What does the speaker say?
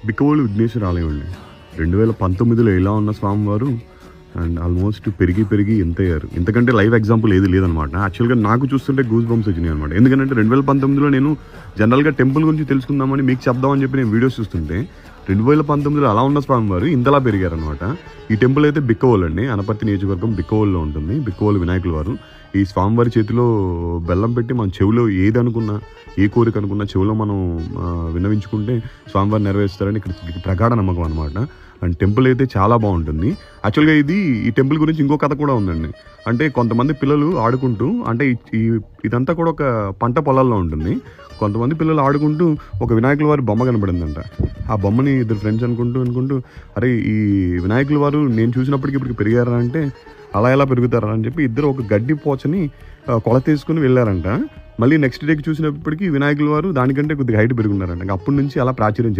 బిక్కవోలు విఘ్నేశ్వర ఆలయం అండి. 2019లో ఎలా ఉన్న స్వామివారు అండ్ ఆల్మోస్ట్ పెరిగి ఎంత అయ్యారు. ఇంతకంటే లైవ్ ఎగ్జాంపుల్ ఏది లేదనమాట. యాక్చువల్గా నాకు చూస్తుంటే గూస్ బంప్స్ వచ్చినాయి అనమాట. ఎందుకంటే 2019లో నేను జనరల్గా టెంపుల్ గురించి తెలుసుకుందామని మీకు చెప్దామని చెప్పి నేను వీడియోస్ చూస్తుంటే 2019లో అలా ఉన్న స్వామివారు ఇంతలా పెరిగారనమాట. ఈ టెంపుల్ అయితే బిక్కవోలు అండి. అనపర్తి నియోజకవర్గం బిక్కవోలులో ఉంటుంది. బిక్కవోలు వినాయకుల వారు. ఈ స్వామివారి చేతిలో బెల్లం పెట్టి మనం చెవిలో ఏది అనుకున్నా, ఏ కోరిక అనుకున్నా చెవిలో మనం విన్నవించుకుంటే స్వామివారు నెరవేరుస్తారని ఇక్కడ ప్రగాఢ నమ్మకం అనమాట. అండ్ టెంపుల్ అయితే చాలా బాగుంటుంది. యాక్చువల్గా ఈ టెంపుల్ గురించి ఇంకో కథ కూడా ఉందండి. అంటే కొంతమంది పిల్లలు ఆడుకుంటూ, అంటే ఇదంతా కూడా ఒక పంట పొలాల్లో ఉంటుంది. కొంతమంది పిల్లలు ఆడుకుంటూ ఒక వినాయకుల వారి బొమ్మ కనబడిందంట. ఆ బొమ్మని ఇద్దరు ఫ్రెండ్స్ అనుకుంటూ అరే ఈ వినాయకుల వారు నేను చూసినప్పటికి ఇప్పటికి పెరిగారా అంటే అలా ఎలా పెరుగుతారా అని చెప్పి ఇద్దరు ఒక గడ్డి పోచని కొలత తీసుకుని వెళ్ళారంట. మళ్ళీ నెక్స్ట్ డేకి చూసినప్పటికీ వినాయకుల వారు దానికంటే కొద్దిగా హైట్ పెరుగున్నారంట. అప్పటి నుంచి అలా ప్రాచుర్యం